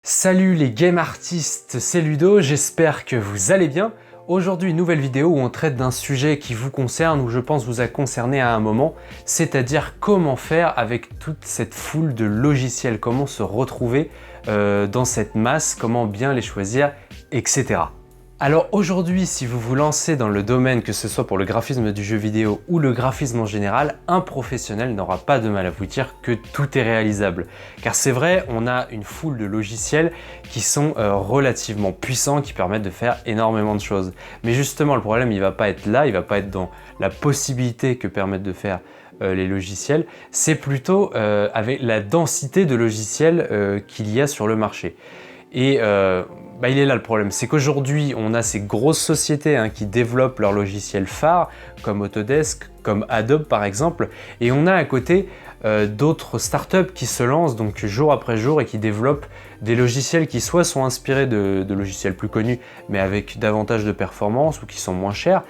Salut les game artistes, c'est Ludo, j'espère que vous allez bien. Aujourd'hui, une nouvelle vidéo où on traite d'un sujet qui vous concerne ou je pense vous a concerné à un moment, c'est-à-dire comment faire avec toute cette foule de logiciels, comment se retrouver dans cette masse, comment bien les choisir, etc. Alors aujourd'hui, si vous vous lancez dans le domaine, que ce soit pour le graphisme du jeu vidéo ou le graphisme en général, un professionnel n'aura pas de mal à vous dire que tout est réalisable. Car c'est vrai, on a une foule de logiciels qui sont relativement puissants, qui permettent de faire énormément de choses. Mais justement, le problème, il va pas être là, il va pas être dans la possibilité que permettent de faire les logiciels, c'est plutôt avec la densité de logiciels qu'il y a sur le marché. Et il est là le problème, c'est qu'aujourd'hui on a ces grosses sociétés qui développent leurs logiciels phares, comme Autodesk, comme Adobe par exemple, et on a à côté d'autres startups qui se lancent donc jour après jour et qui développent des logiciels qui soit sont inspirés de logiciels plus connus, mais avec davantage de performance ou qui sont moins chers,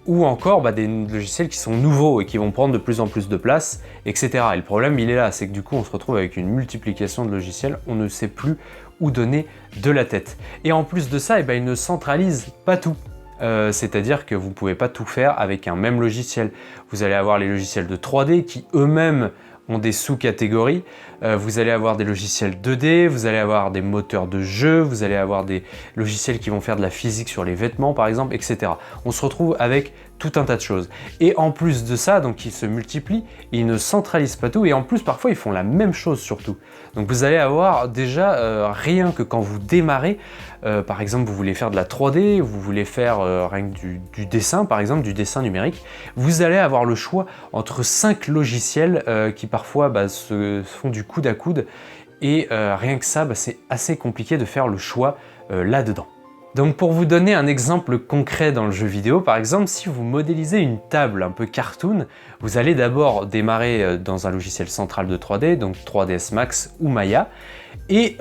ou encore des logiciels qui sont nouveaux et qui vont prendre de plus en plus de place, etc. Et le problème il est là, c'est que du coup on se retrouve avec une multiplication de logiciels, on ne sait plus où donner de la tête. Et en plus de ça, ils ne centralisent pas tout. C'est-à-dire que vous ne pouvez pas tout faire avec un même logiciel. Vous allez avoir les logiciels de 3D qui eux-mêmes ont des sous-catégories. Vous allez avoir des logiciels 2D, vous allez avoir des moteurs de jeu, vous allez avoir des logiciels qui vont faire de la physique sur les vêtements par exemple, etc. On se retrouve avec tout un tas de choses. Et en plus de ça, donc ils se multiplient, ils ne centralisent pas tout et en plus parfois ils font la même chose surtout. Donc vous allez avoir déjà rien que quand vous démarrez, par exemple vous voulez faire de la 3D, vous voulez faire rien que du dessin par exemple, du dessin numérique, vous allez avoir le choix entre 5 logiciels qui parfois se font du coude à coude et rien que ça, c'est assez compliqué de faire le choix là-dedans. Donc pour vous donner un exemple concret dans le jeu vidéo, par exemple, si vous modélisez une table un peu cartoon, vous allez d'abord démarrer dans un logiciel central de 3D, donc 3ds Max ou Maya, et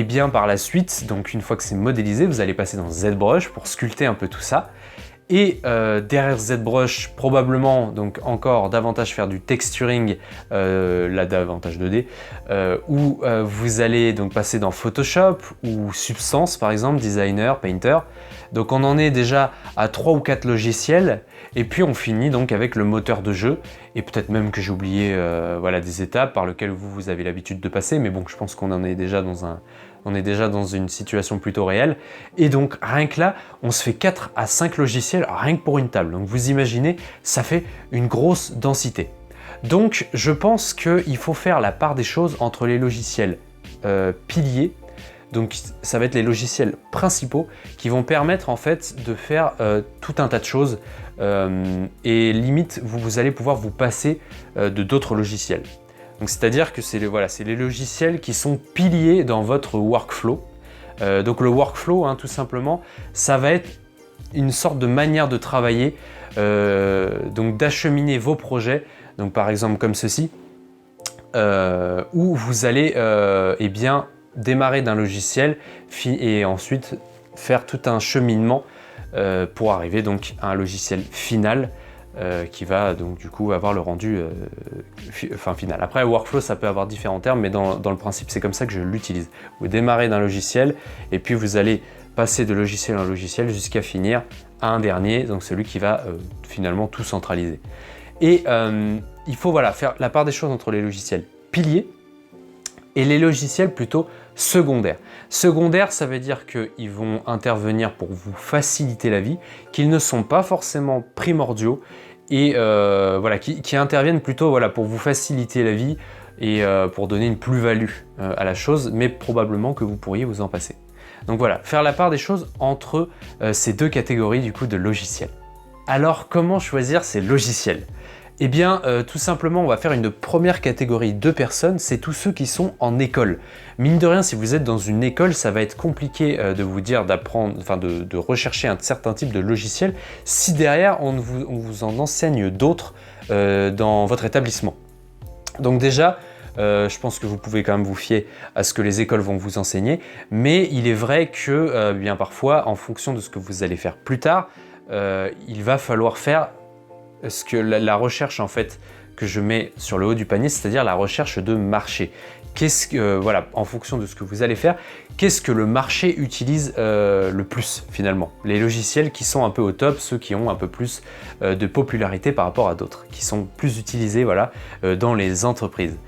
bien par la suite, donc une fois que c'est modélisé, vous allez passer dans ZBrush pour sculpter un peu tout ça. Et derrière ZBrush, probablement donc encore davantage faire du texturing, là davantage 2D, où vous allez donc passer dans Photoshop ou Substance par exemple, Designer, Painter. Donc on en est déjà à 3 ou 4 logiciels et puis on finit donc avec le moteur de jeu et peut-être même que j'ai oublié des étapes par lesquelles vous avez l'habitude de passer, mais bon, je pense qu'on en est déjà dans une situation plutôt réelle. Et donc rien que là, on se fait 4 à 5 logiciels rien que pour une table. Donc vous imaginez, ça fait une grosse densité. Donc je pense qu'il faut faire la part des choses entre les logiciels piliers. Donc ça va être les logiciels principaux qui vont permettre en fait de faire tout un tas de choses et limite vous allez pouvoir vous passer de d'autres logiciels. Donc c'est-à-dire que c'est les logiciels qui sont piliers dans votre workflow. Donc le workflow, tout simplement, ça va être une sorte de manière de travailler, donc d'acheminer vos projets. Donc par exemple comme ceci, où vous allez démarrer d'un logiciel et ensuite faire tout un cheminement pour arriver donc à un logiciel final qui va donc du coup avoir le rendu final. Après workflow ça peut avoir différents termes, mais dans le principe c'est comme ça que je l'utilise. Vous démarrez d'un logiciel et puis vous allez passer de logiciel en logiciel jusqu'à finir à un dernier, donc celui qui va finalement tout centraliser. Et il faut faire la part des choses entre les logiciels piliers et les logiciels plutôt secondaires. Secondaires, ça veut dire qu'ils vont intervenir pour vous faciliter la vie, qu'ils ne sont pas forcément primordiaux et qui interviennent plutôt pour vous faciliter la vie et pour donner une plus-value à la chose, mais probablement que vous pourriez vous en passer. Donc voilà, faire la part des choses entre ces deux catégories du coup de logiciels. Alors comment choisir ces logiciels ? Eh bien, tout simplement, on va faire une première catégorie de personnes, c'est tous ceux qui sont en école. Mine de rien, si vous êtes dans une école, ça va être compliqué de vous dire d'apprendre, de rechercher un certain type de logiciel si derrière on vous en enseigne d'autres dans votre établissement. Donc déjà, je pense que vous pouvez quand même vous fier à ce que les écoles vont vous enseigner, mais il est vrai que bien parfois, en fonction de ce que vous allez faire plus tard, il va falloir faire ce que la recherche en fait que je mets sur le haut du panier, c'est-à-dire la recherche de marché. Voilà, en fonction de ce que vous allez faire, qu'est-ce que le marché utilise le plus finalement? Les logiciels qui sont un peu au top, ceux qui ont un peu plus de popularité par rapport à d'autres, qui sont plus utilisés voilà, dans les entreprises.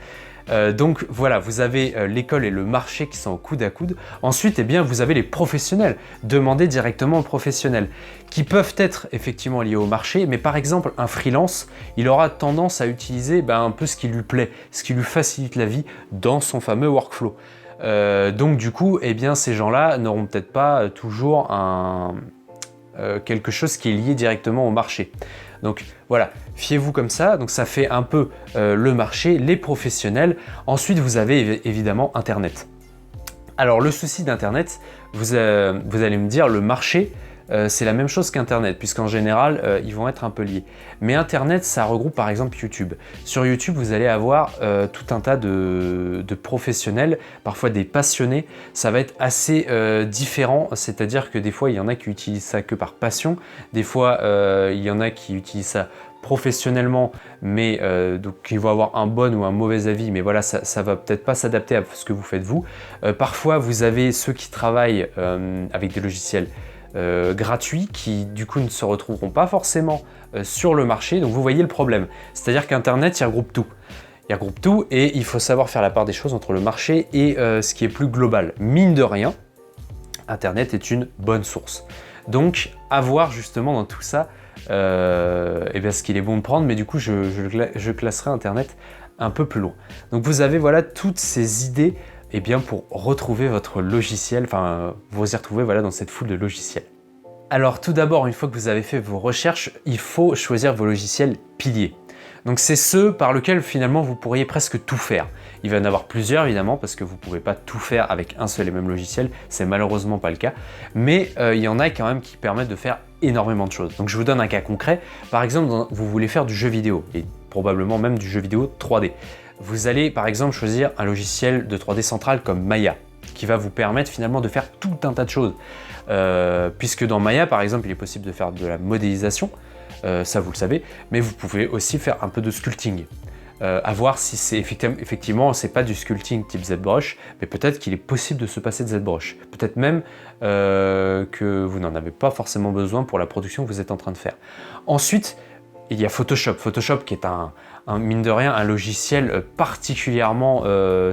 Donc voilà, vous avez l'école et le marché qui sont au coude à coude. Ensuite, eh bien, vous avez les professionnels. Demandez directement aux professionnels qui peuvent être effectivement liés au marché, mais par exemple, un freelance, il aura tendance à utiliser un peu ce qui lui plaît, ce qui lui facilite la vie dans son fameux workflow. Donc du coup, eh bien, ces gens-là n'auront peut-être pas toujours quelque chose qui est lié directement au marché. Donc voilà, fiez-vous comme ça, donc ça fait un peu le marché, les professionnels. Ensuite, vous avez évidemment Internet. Alors le souci d'Internet, vous allez me dire, le marché, c'est la même chose qu'Internet, puisqu'en général, ils vont être un peu liés. Mais Internet, ça regroupe par exemple YouTube. Sur YouTube, vous allez avoir tout un tas de professionnels, parfois des passionnés. Ça va être assez différent, c'est-à-dire que des fois, il y en a qui utilisent ça que par passion. Des fois, il y en a qui utilisent ça professionnellement, mais donc ils vont avoir un bon ou un mauvais avis, mais voilà, ça va peut-être pas s'adapter à ce que vous faites vous. Parfois, vous avez ceux qui travaillent avec des logiciels gratuits qui du coup ne se retrouveront pas forcément sur le marché. Donc vous voyez le problème, c'est-à-dire qu'Internet il regroupe tout. Il regroupe tout et il faut savoir faire la part des choses entre le marché et ce qui est plus global. Mine de rien, Internet est une bonne source. Donc à voir justement dans tout ça ce qu'il est bon de prendre, mais du coup je classerai Internet un peu plus loin. Donc vous avez voilà toutes ces idées pour retrouver votre logiciel, enfin vous y retrouvez voilà, dans cette foule de logiciels. Alors tout d'abord, une fois que vous avez fait vos recherches, il faut choisir vos logiciels piliers. Donc c'est ceux par lesquels finalement vous pourriez presque tout faire. Il va y en avoir plusieurs évidemment parce que vous ne pouvez pas tout faire avec un seul et même logiciel, c'est malheureusement pas le cas, mais il y en a quand même qui permettent de faire énormément de choses. Donc je vous donne un cas concret, par exemple vous voulez faire du jeu vidéo et probablement même du jeu vidéo 3D. Vous allez par exemple choisir un logiciel de 3D central comme Maya qui va vous permettre finalement de faire tout un tas de choses. Puisque dans Maya par exemple il est possible de faire de la modélisation, ça vous le savez, mais vous pouvez aussi faire un peu de sculpting. À voir si c'est effectivement c'est pas du sculpting type ZBrush, mais peut-être qu'il est possible de se passer de ZBrush. Peut-être même que vous n'en avez pas forcément besoin pour la production que vous êtes en train de faire. Ensuite, il y a Photoshop. Photoshop qui est mine de rien un logiciel particulièrement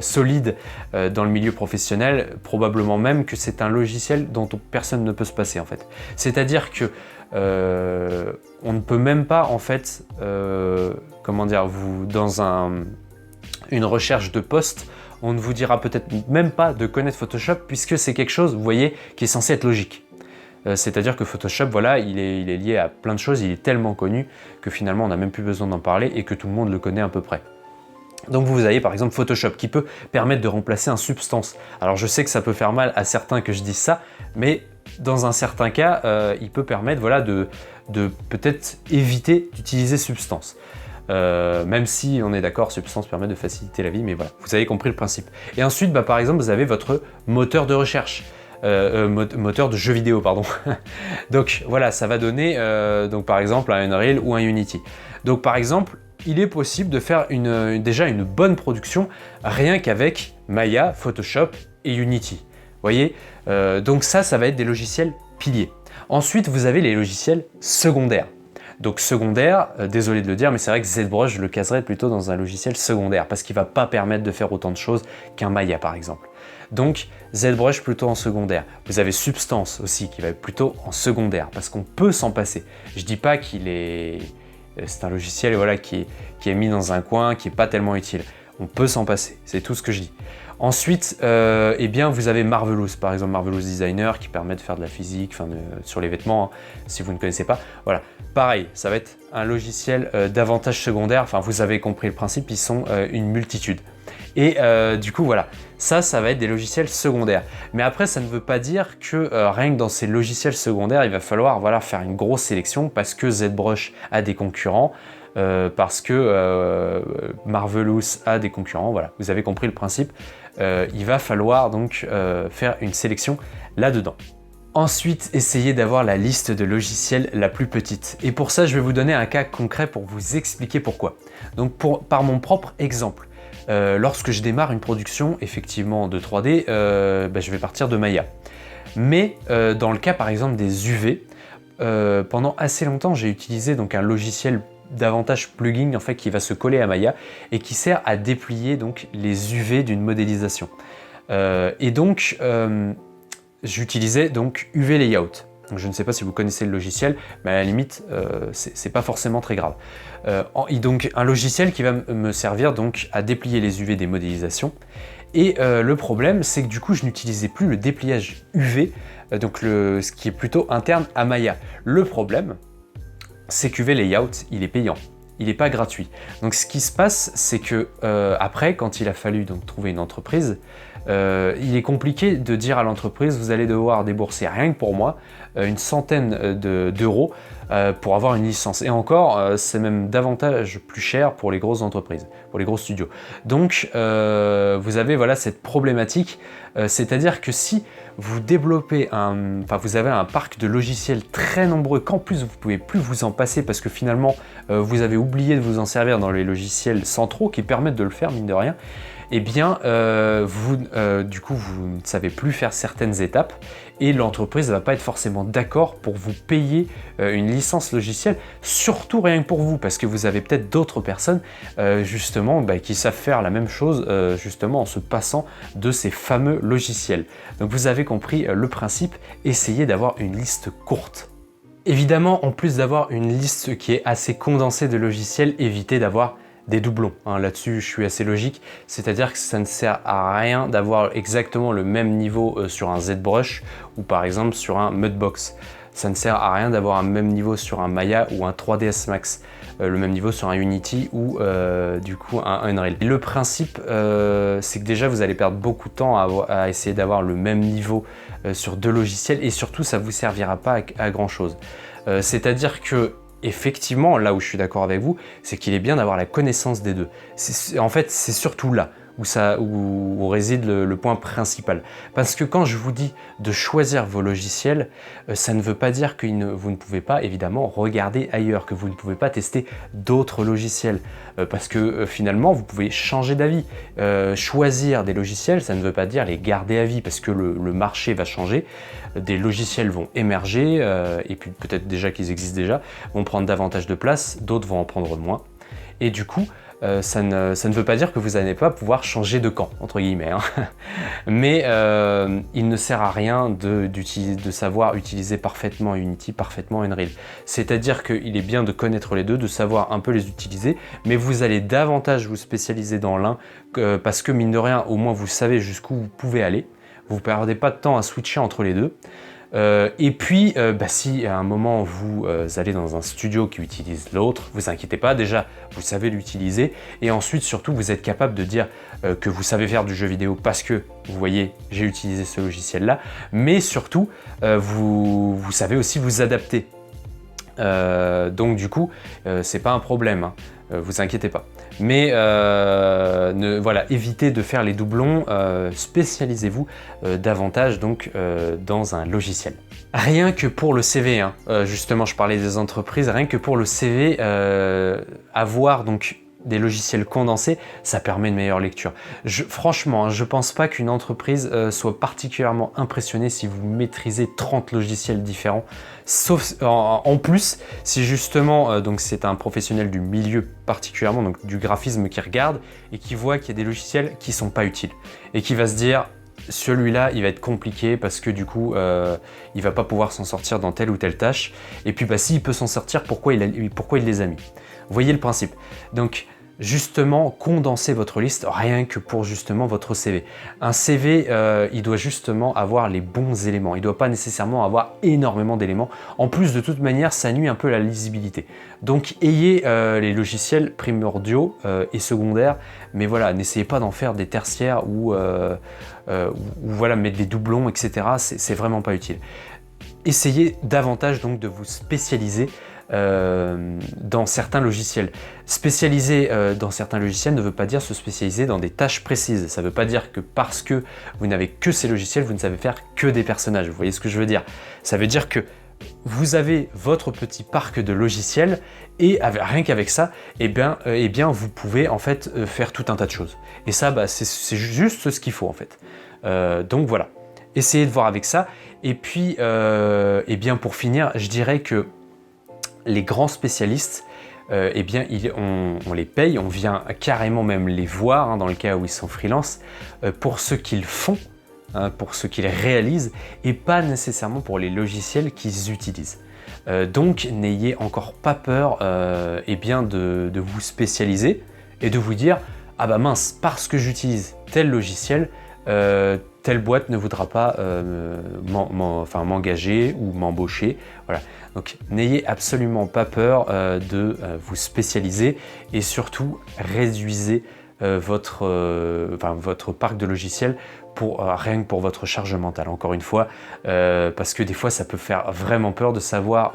solide dans le milieu professionnel, probablement même que c'est un logiciel dont personne ne peut se passer en fait. C'est-à-dire que on ne peut même pas en fait, comment dire, dans une recherche de poste, on ne vous dira peut-être même pas de connaître Photoshop puisque c'est quelque chose, vous voyez, qui est censé être logique. C'est-à-dire que Photoshop, voilà, il est lié à plein de choses, il est tellement connu que finalement on n'a même plus besoin d'en parler et que tout le monde le connaît à peu près. Donc vous avez par exemple Photoshop qui peut permettre de remplacer un Substance. Alors je sais que ça peut faire mal à certains que je dise ça, mais dans un certain cas, il peut permettre voilà, de peut-être éviter d'utiliser Substance. Même si on est d'accord, Substance permet de faciliter la vie, mais voilà, vous avez compris le principe. Et ensuite, par exemple, vous avez votre moteur de recherche. Moteur de jeu vidéo, pardon. Donc voilà, ça va donner donc par exemple un Unreal ou un Unity. Donc par exemple, il est possible de faire déjà une bonne production rien qu'avec Maya, Photoshop et Unity. Vous voyez, donc ça va être des logiciels piliers. Ensuite, vous avez les logiciels secondaires. Donc secondaire, désolé de le dire, mais c'est vrai que ZBrush, je le caserais plutôt dans un logiciel secondaire parce qu'il ne va pas permettre de faire autant de choses qu'un Maya par exemple. Donc ZBrush plutôt en secondaire. Vous avez Substance aussi qui va être plutôt en secondaire parce qu'on peut s'en passer. Je dis pas c'est un logiciel voilà, qui est mis dans un coin, qui n'est pas tellement utile. On peut s'en passer, c'est tout ce que je dis. Ensuite, vous avez Marvelous, par exemple Marvelous Designer qui permet de faire de la physique sur les vêtements, hein, si vous ne connaissez pas. Voilà, pareil, ça va être un logiciel davantage secondaire, enfin vous avez compris le principe, ils sont une multitude. Et du coup voilà, ça va être des logiciels secondaires. Mais après ça ne veut pas dire que rien que dans ces logiciels secondaires, il va falloir voilà, faire une grosse sélection parce que ZBrush a des concurrents, parce que Marvelous a des concurrents, voilà, vous avez compris le principe. Il va falloir donc faire une sélection là-dedans. Ensuite, essayez d'avoir la liste de logiciels la plus petite. Et pour ça, je vais vous donner un cas concret pour vous expliquer pourquoi. Donc par mon propre exemple, lorsque je démarre une production effectivement de 3D, je vais partir de Maya. Mais dans le cas par exemple des UV, pendant assez longtemps j'ai utilisé donc un logiciel davantage plugin en fait qui va se coller à Maya et qui sert à déplier donc les UV d'une modélisation. Et donc j'utilisais donc UV Layout. Donc, je ne sais pas si vous connaissez le logiciel, mais à la limite, c'est pas forcément très grave. Donc un logiciel qui va me servir donc à déplier les UV des modélisations. Et le problème, c'est que du coup, je n'utilisais plus le dépliage UV, donc ce qui est plutôt interne à Maya. Le problème, c'est qu'UV Layout, il est payant. Il n'est pas gratuit. Donc ce qui se passe, c'est que après, quand il a fallu donc trouver une entreprise, il est compliqué de dire à l'entreprise vous allez devoir débourser rien que pour moi une centaine d'euros pour avoir une licence. Et encore, c'est même davantage plus cher pour les grosses entreprises, pour les gros studios. Donc vous avez voilà cette problématique, c'est-à-dire que si vous développez vous avez un parc de logiciels très nombreux qu'en plus vous ne pouvez plus vous en passer parce que finalement vous avez oublié de vous en servir dans les logiciels centraux qui permettent de le faire mine de rien, eh bien du coup vous ne savez plus faire certaines étapes et l'entreprise ne va pas être forcément d'accord pour vous payer une licence logicielle, surtout rien que pour vous, parce que vous avez peut-être d'autres personnes justement qui savent faire la même chose justement en se passant de ces fameux logiciels. Donc vous avez compris le principe, essayez d'avoir une liste courte. Évidemment, en plus d'avoir une liste qui est assez condensée de logiciels, évitez d'avoir des doublons. Là-dessus, je suis assez logique, c'est-à-dire que ça ne sert à rien d'avoir exactement le même niveau sur un ZBrush ou par exemple sur un Mudbox. Ça ne sert à rien d'avoir un même niveau sur un Maya ou un 3ds Max, le même niveau sur un Unity ou du coup un Unreal. Et le principe, c'est que déjà vous allez perdre beaucoup de temps à essayer d'avoir le même niveau sur deux logiciels et surtout ça ne vous servira pas à grand chose. C'est-à-dire que effectivement, là où je suis d'accord avec vous, c'est qu'il est bien d'avoir la connaissance des deux. En fait, c'est surtout là où réside le point principal. Parce que quand je vous dis de choisir vos logiciels, ça ne veut pas dire que vous ne pouvez pas évidemment regarder ailleurs, que vous ne pouvez pas tester d'autres logiciels. Parce que finalement, vous pouvez changer d'avis. Choisir des logiciels, ça ne veut pas dire les garder à vie, parce que le marché va changer. Des logiciels vont émerger, et puis peut-être déjà qu'ils existent déjà, vont prendre davantage de place, d'autres vont en prendre moins. Et du coup, ça ne veut pas dire que vous n'allez pas pouvoir changer de camp, entre guillemets. Mais il ne sert à rien de savoir utiliser parfaitement Unity, parfaitement Unreal. C'est-à-dire qu'il est bien de connaître les deux, de savoir un peu les utiliser, mais vous allez davantage vous spécialiser dans l'un, parce que mine de rien, au moins vous savez jusqu'où vous pouvez aller. Vous ne perdez pas de temps à switcher entre les deux. Et puis, si à un moment vous allez dans un studio qui utilise l'autre, vous inquiétez pas, déjà vous savez l'utiliser et ensuite surtout vous êtes capable de dire que vous savez faire du jeu vidéo parce que vous voyez j'ai utilisé ce logiciel là, mais surtout vous savez aussi vous adapter. Donc du coup c'est pas un problème, vous inquiétez pas. Mais voilà, évitez de faire les doublons, spécialisez-vous davantage donc dans un logiciel. Rien que pour le CV, justement je parlais des entreprises, rien que pour le CV, avoir donc des logiciels condensés, ça permet une meilleure lecture. Franchement, je pense pas qu'une entreprise soit particulièrement impressionnée si vous maîtrisez 30 logiciels différents, sauf en plus si justement donc c'est un professionnel du milieu particulièrement, donc du graphisme qui regarde et qui voit qu'il y a des logiciels qui sont pas utiles et qui va se dire celui-là il va être compliqué parce que du coup il va pas pouvoir s'en sortir dans telle ou telle tâche, et puis s'il peut s'en sortir, pourquoi il les a mis. Vous voyez le principe. Donc justement, condensez votre liste rien que pour justement votre CV. Un CV, il doit justement avoir les bons éléments. Il ne doit pas nécessairement avoir énormément d'éléments. En plus, de toute manière, ça nuit un peu la lisibilité. Donc, ayez les logiciels primordiaux et secondaires, mais voilà, n'essayez pas d'en faire des tertiaires ou voilà, mettre des doublons, etc. C'est vraiment pas utile. Essayez davantage donc de vous spécialiser dans certains logiciels. Spécialiser dans certains logiciels ne veut pas dire se spécialiser dans des tâches précises. Ça ne veut pas dire que parce que vous n'avez que ces logiciels, vous ne savez faire que des personnages. Vous voyez ce que je veux dire? Ça veut dire que vous avez votre petit parc de logiciels et rien qu'avec ça, eh bien, vous pouvez en fait faire tout un tas de choses. Et ça, c'est juste ce qu'il faut en fait. Donc voilà, essayez de voir avec ça. Et puis, eh bien, pour finir, je dirais que les grands spécialistes, eh bien, on les paye, on vient carrément même les voir hein, dans le cas où ils sont freelance, pour ce qu'ils font, pour ce qu'ils réalisent et pas nécessairement pour les logiciels qu'ils utilisent. Donc n'ayez encore pas peur eh bien de vous spécialiser et de vous dire « Ah bah mince, parce que j'utilise tel logiciel, telle boîte ne voudra pas m'engager ou m'embaucher. » Voilà. Donc n'ayez absolument pas peur de vous spécialiser et surtout réduisez votre parc de logiciels rien que pour votre charge mentale, encore une fois, parce que des fois ça peut faire vraiment peur de savoir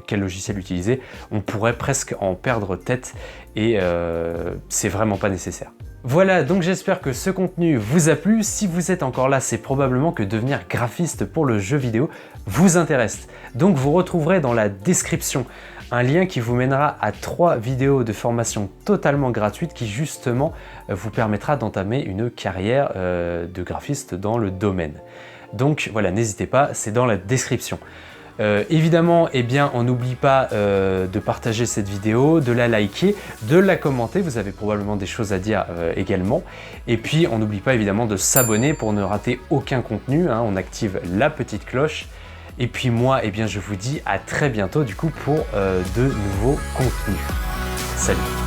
quel logiciel utiliser. On pourrait presque en perdre tête et c'est vraiment pas nécessaire. Voilà, donc j'espère que ce contenu vous a plu. Si vous êtes encore là, c'est probablement que devenir graphiste pour le jeu vidéo vous intéresse. Donc vous retrouverez dans la description un lien qui vous mènera à 3 vidéos de formation totalement gratuites qui justement vous permettra d'entamer une carrière de graphiste dans le domaine. Donc voilà, n'hésitez pas, c'est dans la description. Évidemment, eh bien, on n'oublie pas de partager cette vidéo, de la liker, de la commenter, vous avez probablement des choses à dire également. Et puis, on n'oublie pas évidemment de s'abonner pour ne rater aucun contenu, hein, on active la petite cloche. Et puis moi, eh bien, je vous dis à très bientôt du coup pour de nouveaux contenus. Salut!